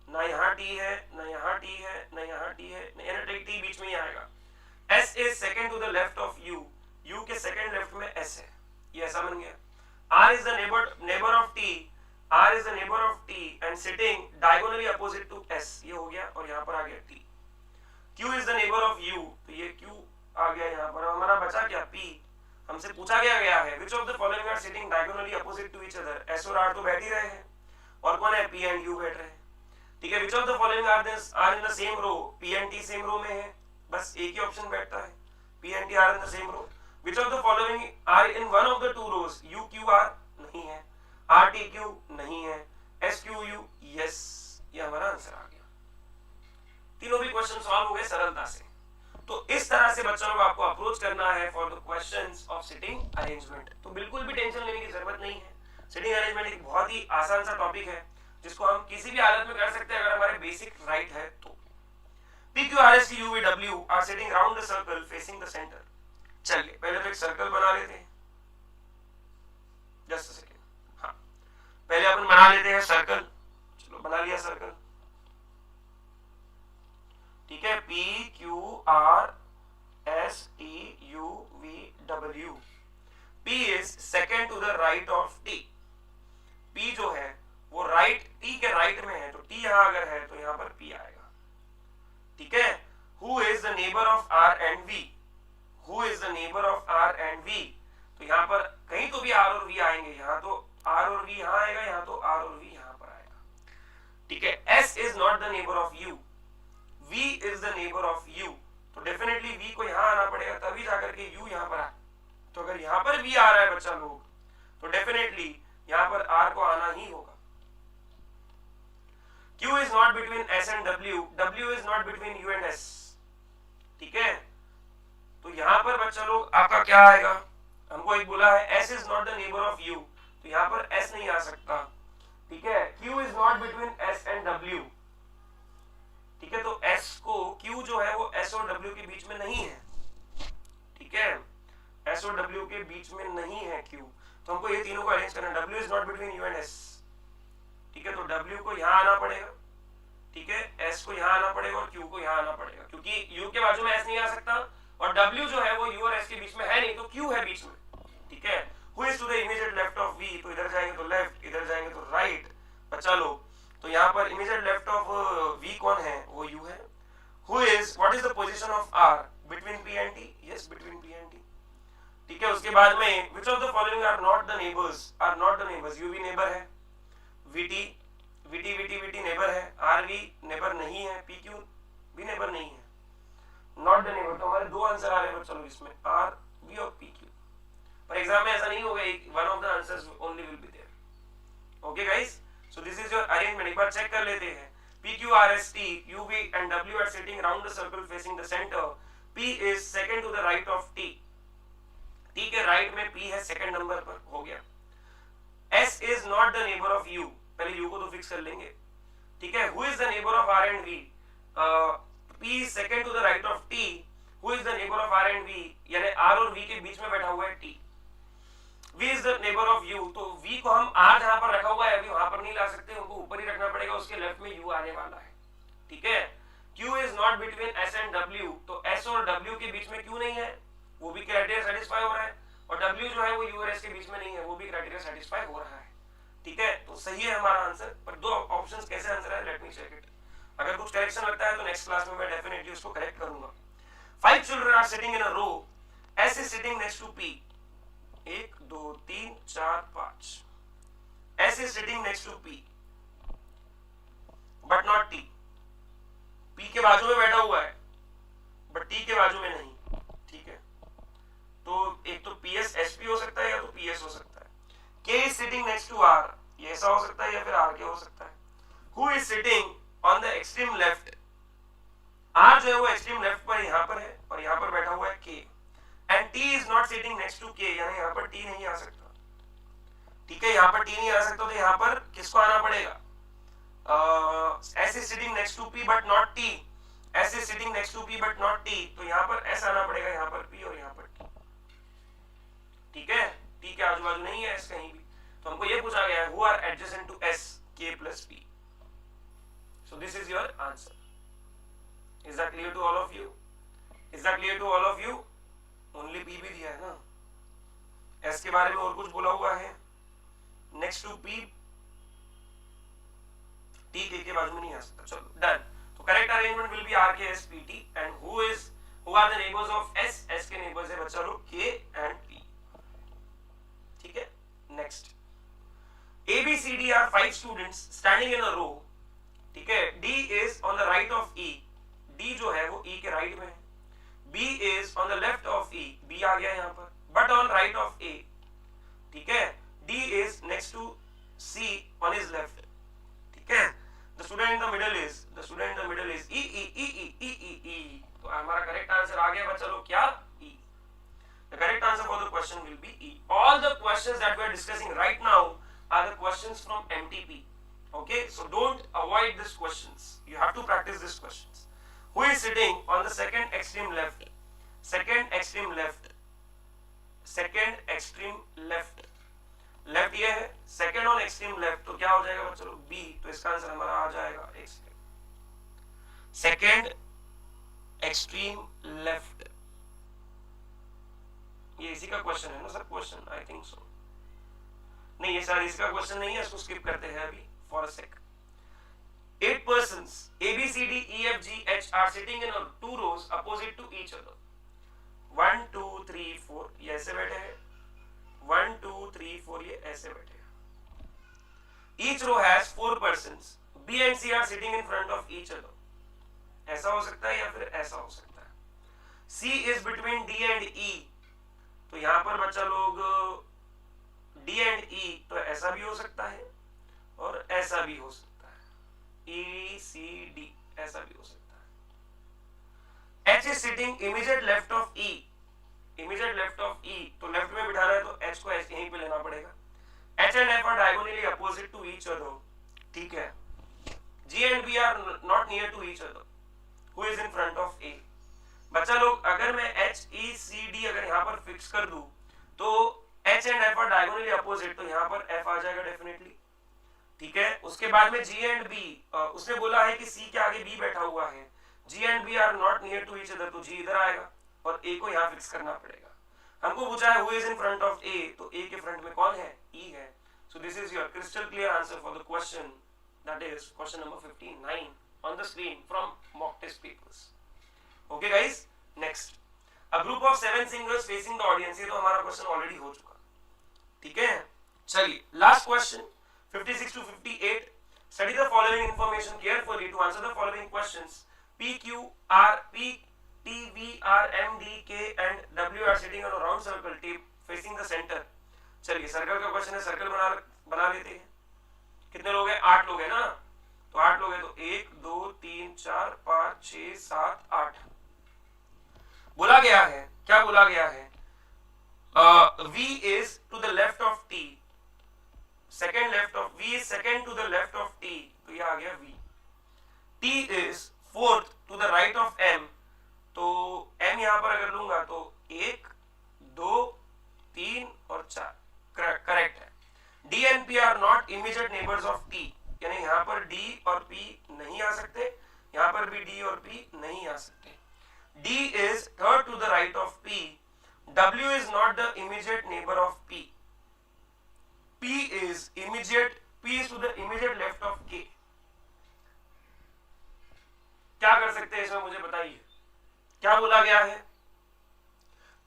A: ना यहाँ T है, ना यहाँ T है, ना यहाँ T है, ना T बीच में ही आएगा। S is second to the left of U. U के second left में S है, ये ऐसा बन गया। R is the neighbor of T. R is the neighbor of T and sitting diagonally opposite to S, ये हो गया, और यहाँ पर आ गया T. Q is the neighbor of U, तो ये Q आ गया यहाँ पर। हमारा बचा क्या? P। हमसे पूछा गया है which of the following are sitting diagonally opposite to each other? S और R तो बैठ ही रहे हैं, और कौन है? P and U बैठ रहे हैं, ठीक है। which of the following are in the same row? P and T same row में है, बस एक ही ऑप्शन बैठता है, P and T are in the same row. Which of the following are in one of the 2 rows? U Q R नहीं है, R T Q नहीं है, S Q U yes, ये हमारा आंसर आ गया। तीनों भी क्वेश्चन सॉल्व हो गए सरलता से। तो इस तरह से बच्चों लोग आपको अप्रोच करना है for the questions of sitting arrangement. तो बिल्कुल भी टेंशन लेने की जरूरत नहीं है। सिटिंग अरेंजमेंट एक बहुत ही आसान सा टॉपिक है जिसको हम किसी भी हालत में कर सकते हैं अगर हमारे बेसिक राइट है तो। P, Q, R, S, T, U, V, W are sitting round the circle facing the center। चलिए पहले तो एक सर्कल बना लेते हैं, जस्ट अ सेकेंड। हाँ, पहले अपन बना लेते हैं सर्कल। चलो बना लिया सर्कल, ठीक है। P, Q, R, S, T, U, V, W। P is second to the right of T। P जो है वो राइट T के राइट में है, तो T यहां अगर है तो यहां पर P आएगा, ठीक है। Who is the neighbor of R and V? Who is the neighbor of R and V? तो यहाँ पर कहीं तो भी R और V आएंगे, यहाँ तो R और V यहाँ आएगा, यहाँ तो R और V यहाँ पर आएगा, ठीक है। S is not the neighbor of U। V is the neighbor of U। तो डेफिनेटली V को यहाँ आना पड़ेगा तभी जाकर के U यहाँ पर आए। तो अगर यहाँ पर V आ रहा है बच्चा लोग तो डेफिनेटली यहाँ पर R को आना ही होगा। Q is not between S and W। W is not between U and S, ठीक है। तो यहाँ पर बच्चा लोग आपका क्या आएगा, हमको एक बोला है S is not the neighbor of U, तो यहाँ पर S नहीं आ सकता, ठीक है। Q is not between S and W, ठीक है। तो S को Q जो है वो S और W के बीच में नहीं है, ठीक है। S और W के बीच में नहीं है Q, तो हमको ये तीनों को अरेंज करना है। W is not between U and S, ठीक है। तो W को यहाँ आना पड़ेगा, ठीक है। S को यहाँ आना पड़ेगा और Q को यहाँ आना पड़ेगा, क्योंकि U के बाजू में S नहीं आ सकता और W जो है वो U और S के बीच में है नहीं, तो Q है बीच में, ठीक है। Who is to the immediate left of V? तो इधर जाएंगे तो लेफ्ट, इधर जाएंगे तो राइट बच्चा लोग। तो यहाँ पर immediate left of V कौन है, वो U है। Who is, what is the position of R between P and T? Yes, between P and T, ठीक है। उसके बाद में which of the following are not the neighbors? Are not the neighbors। U भी neighbour है, VT neighbour है, RV neighbour नहीं है, PQ भी नेबर नहीं है, नॉट द नेबर। तो हमारे दो आंसर आ रहे हैं बच्चों लोग इसमें, RV और PQ। पर एग्जाम में ऐसा नहीं होगा, one of the answers only will be there. Okay guys, so this is your arrangement. एक बार चेक कर लेते हैं। P, Q, R, S, T, U, V and W are sitting round the circle facing the center। P is second to the right of T। T के right में P है second number पर, हो गया। S is not the neighbor of U, पहले U को तो fix कर लेंगे, ठीक है। Who is the neighbor of R and V? P is second to the right of T। Who is the neighbor of R and V? यानी R और V के बीच में बैठा हुआ है T। V is the neighbor of U, तो V को हम R जहां पर रखा हुआ है अभी वहां पर नहीं ला सकते, उनको ऊपर ही रखना पड़ेगा, उसके लेफ्ट में U आने वाला है, ठीक है। Q is not between S and W, तो S और W के बीच में Q नहीं है, वो भी क्राइटेरिया सेटिस्फाई हो रहा है, और W जो है वो U और S के बीच में नहीं है, वो भी क्राइटेरिया सेटिस्फाई हो रहा है, ठीक है। तो सही है हमारा आंसर। पर दो ऑप्शंस कैसे आंसर है, लेट मी चेक इट। अगर कुछ करेक्शन लगता है तो नेक्स्ट क्लास में मैं डेफिनेटली उसको करेक्ट करूंगा। 5 children are sitting in a row। S is sitting next to P। 1 2 3 4 5। S is sitting next to P but not T। P के बाजू में बैठा हुआ है बट T के बाजू में नहीं, ठीक है। तो एक तो PS SP हो सकता है या तो PS हो सकता है। K is sitting next to R, ये ऐसा हो सकता है या फिर RK हो सकता है। Who is sitting on the extreme left? R जो है वो एक्सट्रीम लेफ्ट पर यहाँ पर है और यहाँ पर बैठा हुआ है K। And T is not sitting next to K, यानी यहाँ पर T नहीं आ सकता, ठीक है। यहाँ पर T नहीं आ सकता तो यहाँ पर किसको आना पड़ेगा? S is sitting next to P but not T। S is sitting next to P but not T, तो यहाँ पर S आना पड़ेगा, यहाँ पर P और यहाँ पर T, ठीक है। T के आजू बाजू नहीं है S कहीं भी, तो हमको ये पूछा गया है who are adjacent to S, K plus P। So this is your answer। Is that clear to all of you? Is that clear to all of you? Only P भी दिया है ना, S के बारे में और कुछ बोला हुआ है next to P, T K के बाजू में नहीं आ सकता। चलो डन। तो correct arrangement will be R K S P T। And who are the neighbors of S? S के neighbors है बच्चा लोग K and P, ठीक है। Next, A B C D are 5 students standing in a row, ठीक है। D is on the right of E। D जो है वो E के राइट में है। B is on the left of E, B आ गया यहाँ पर, but on right of A, ठीक है। D is next to C on his left, ठीक है। the student in the middle is E E E E E E E. तो हमारा correct answer आ गया बच्चा लोग क्या? E. The correct answer for the question will be E. All the questions that we are discussing right now are the questions from MTP. Okay, so don't avoid these questions. You have to practice these questions. Who is sitting on the second extreme left? Second extreme left. Second extreme left. Left ये है, second on extreme left, तो क्या हो जाएगा बच्चों लोग? B. तो इसका आंसर हमारा आ जाएगा सेकेंड एक्सट्रीम लेफ्ट. ये इसी का क्वेश्चन है ना sir? Question I think so नहीं, ये सर इसका क्वेश्चन नहीं है, इसको स्किप करते हैं अभी for a sec. 8 persons A B C D E F G H are sitting in 2 rows opposite to each other. 1 2 3 4 ये ऐसे बैठे हैं. 1 2 3 4 ये ऐसे बैठे हैं. Each row has 4 persons. B and C are sitting in front of each other. ऐसा हो सकता है या फिर ऐसा हो सकता है. C is between D and E. तो यहाँ पर बच्चा लोग D and E, तो ऐसा भी हो सकता है और ऐसा भी हो सकता है. E C D ऐसा भी हो सकता है. H is sitting immediate left of E. Immediate left of E, तो लेफ्ट में बिठाना है तो H को H यहीं पे लेना पड़ेगा. H and F are diagonally opposite to each other. ठीक है. G and B are not near to each other. Who is in front of A? बच्चा लोग अगर मैं H E C D अगर यहाँ पर फिक्स कर दूं तो H and F are diagonally opposite, तो यहाँ पर F आ जाएगा डेफिनेटली. ठीक है. उसके बाद में G and B, उसने बोला है कि C के आगे B बैठा हुआ है. G and B are not near to each other, तो G इधर आएगा और A को यहाँ फिक्स करना पड़ेगा. हमको पूछा है who is in front of A, तो A के फ्रंट में कौन है? E है. So this is your crystal clear answer for the question, that is question number 59 on the screen from mock test papers. Okay guys, next. A group of 7 singers facing the audience. ये तो हमारा question already हो चुका. ठीक है. चलिए last question 56 to 58. Study the following information carefully to answer the following questions. P Q R P T V R M D K and W are sitting on a round circle tape facing the center. चलिए circle का question है, circle बना लेते हैं. कितने लोग हैं? 8 लोग हैं ना. तो 8 लोग हैं तो 1 2 3 4 5 6 7 8. बोला गया है, क्या बोला गया है? V is to the left of T. Second left of V is second to the left of T. तो ये आ गया V. T is fourth to the right of M. तो M यहाँ पर अगर लूंगा तो 1 2 3 और 4 करेक्ट है. D and P are not immediate neighbors of T. यानी यहाँ पर D और P नहीं आ सकते, यहाँ पर भी D और P नहीं आ सकते. D is third to the right of P. W is not the immediate neighbor of P. P is to the immediate left of K. क्या कर सकते हैं इसमें मुझे बताइए. क्या बोला गया है?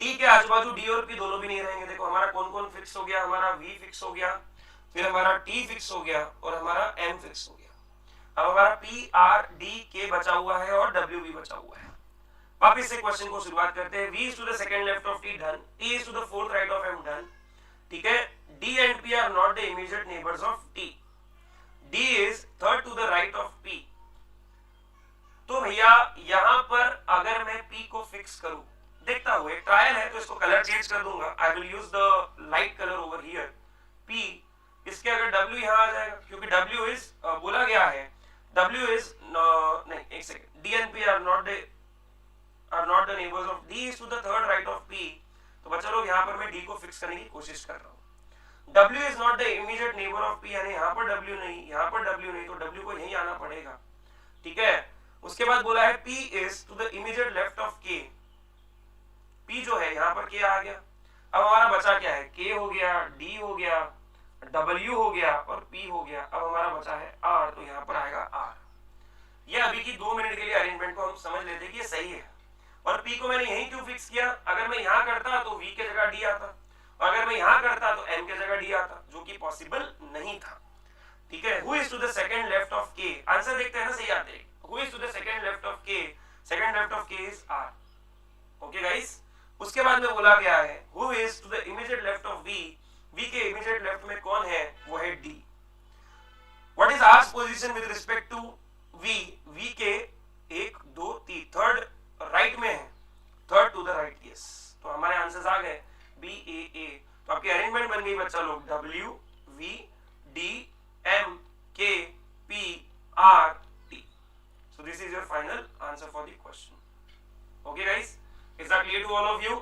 A: T के आजू बाजू D और P दोनों भी नहीं रहेंगे. देखो हमारा कौन कौन फिक्स हो गया? हमारा V फिक्स हो गया, फिर हमारा T फिक्स हो गया और हमारा M फिक्स हो गया. अब हमारा P R D K बचा हुआ है और W भी बचा हुआ है. वापिस से क्वेश्चन को शुरुआत करते हैं. V is to the second left of T done. T is to the fourth right of M done. ठीक है. D and P are not the immediate neighbors of T. D is third to the right of P. तो भैया यहां पर अगर मैं P को fix करूं, देखता हुए ट्रायल है तो इसको कलर चेंज कर दूंगा. I will use the light colour over here. P इसके अगर W यहां आ जाएगा क्योंकि W इज बोला गया है W इज नहीं एक second. D and P are not the neighbors of D is to the third right of P. तो बच्चा लोग यहाँ पर मैं D को फिक्स करने की कोशिश कर रहा हूँ. W is not the immediate neighbor of P, यानी यहाँ पर W नहीं, यहाँ पर W नहीं, तो W को यहीं आना पड़ेगा. ठीक है. उसके बाद बोला है P is to the immediate left of K. P जो है यहाँ पर K आ गया. अब हमारा बचा क्या है? K हो गया, D हो गया, W हो गया और P हो गया. अब हमारा बचा है R, तो यहाँ पर आएगा R. ये अभी की 2 मिनट के लिए अरेंजमेंट को हम समझ लेते हैं कि ये सही है. और P को मैंने यहीं क्यों फिक्स किया? अगर मैं यहाँ करता तो V के जगह D आता, और अगर मैं यहाँ करता तो M के जगह D आता, जो कि पॉसिबल नहीं था. ठीक है. Who is to the second left of K? Answer देखते हैं ना, सही आते हैं. Who is to the second left of K? Second left of K is R. Okay guys. उसके बाद में बोला गया है Who is to the immediate left of V? V के immediate left में कौन है? वो है D. What is R's position with respect to V? V के 1 2 3 थर्ड राइट में है, third to the right, yes. तो हमारे आंसर्स आ गए बी ए ए। तो आपकी अरेंजमेंट बन गई बच्चा लोग, डब्ल्यू वी डी एम के P R T. So this is your final answer for the question. Okay guys, is that clear to all of you?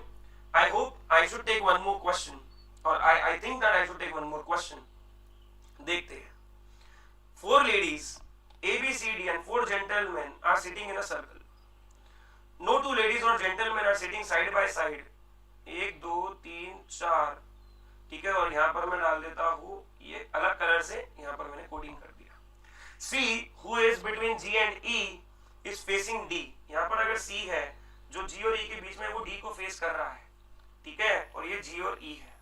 A: I hope I should take one more question, or I think that I should take one more question. देखते हैं। 4 ladies A, B, C, D and 4 gentlemen are sitting in a circle. No 2 ladies or gentlemen are sitting side by side. 1 2 3 4, ठीक है। और यहाँ पर मैं डाल देता हूँ ये अलग कलर से, यहाँ पर मैंने कोडिंग कर दिया। C, who is between G and E is facing D. यहाँ पर अगर C है जो G और E के बीच में, वो D को फेस कर रहा है, ठीक है। और ये G और E है।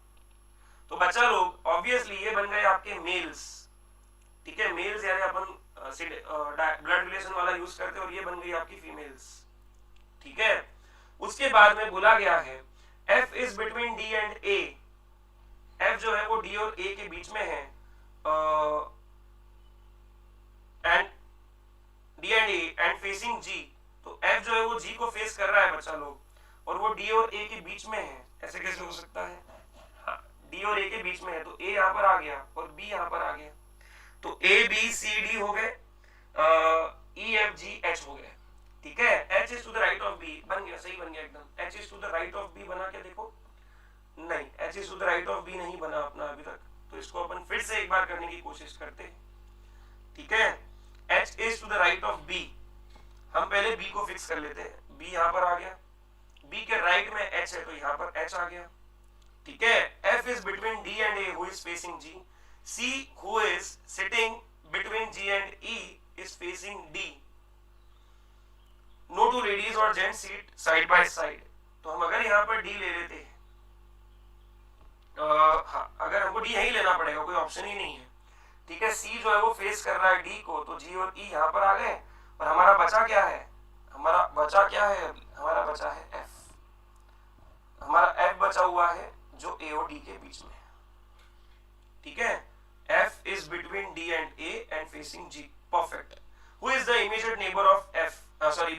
A: तो बच्चा लोग ऑब्वियसली ये बन गए आपके मेल्स, ठीक है। मेल्स यानी अपन ब्लड रिलेशन वाला यूज करते हैं, और ये बन गई आपकी फीमेल्स, ठीक है। उसके बाद में बोला गया है F is between D and A। F जो है वो D और A के बीच में है, and D and A and facing G। तो F जो है वो G को फेस कर रहा है बच्चा लोग, और वो D और A के बीच में है। ऐसे कैसे हो सकता है? हाँ, D और A के बीच में है, तो A यहाँ पर आ गया और B यहाँ पर आ गया। तो A B C D हो गए, E F G H हो गए, ठीक है। H is to the right of B बन गया, सही बन गया एकदम। H is to the right of B बना के देखो, नहीं, H is to the right of B नहीं बना अपना अभी तक। तो इसको अपन फिर से एक बार करने की कोशिश करते हैं, ठीक है। H is to the right of B। हम पहले B को फिक्स कर लेते हैं। B यहाँ पर आ गया, B के राइट में H है, तो यहाँ पर H आ गया, ठीक है। F is between D and A, who is facing G. C, who is sitting between G and E, is facing D. No 2 ladies or gents sit side by side. तो हम अगर यहाँ पर D ले लेते हैं, हाँ, अगर हमको D यही लेना पड़ेगा, कोई ऑप्शन ही नहीं है, ठीक है। C जो है वो फेस कर रहा है D को, तो G और E यहाँ पर आ गए, और हमारा बचा क्या है? हमारा बचा क्या है अभी? हमारा बचा है F। हमारा F बचा हुआ है जो A और D के बीच में है, ठीक है। F is between D and A and facing G. Perfect. Who is the immediate neighbor of F?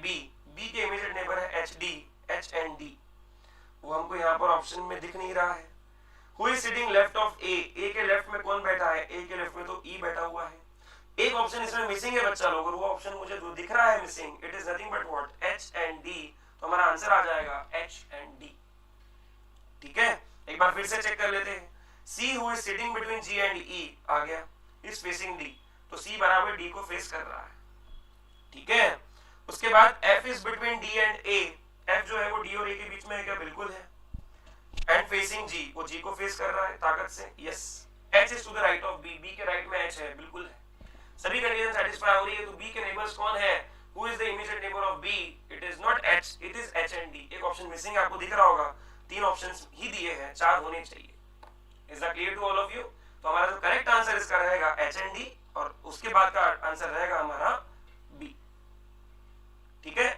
A: B. B के immediate neighbor है HD, H and D. वो हमको यहाँ पर ऑप्शन में दिख नहीं रहा है। Who is sitting left of A? A के लेफ्ट में कौन बैठा है? A के लेफ्ट में तो E बैठा हुआ है। एक ऑप्शन इसमें मिसिंग है बच्चा लोग, और वो ऑप्शन मुझे जो दिख रहा है missing, it is nothing but what? H and D। तो हमारा आंसर आ जाएगा H and D, ठीक है। एक बार फिर से चेक कर लेते हैं। C, who is sitting between G and E आ गया, is facing D। तो C बराबर D को फेस कर रहा है, ठीक है। उसके बाद F is between D and A। F जो है वो D और A के बीच में है क्या? बिल्कुल है। And facing G, वो G को फेस कर रहा है ताकत से, yes. H is to the right of B। B के राइट में H है, बिल्कुल है। सभी कंडीशन सेटिस्फाई हो रही है, तो B के नेबर्स कौन है? Who is the immediate neighbor of B? It is not H, it is H and D। एक ऑप्शन मिसिंग है, आपको दिख रहा होगा। 3 ऑप्शंस ही दिए हैं, 4 होने चाहिए। Is that clear to all of you? तो हमारा जो करेक्ट आंसर इसका रहेगा H and D, और उसके बाद का आंसर रहेगा हमारा B, ठीक है।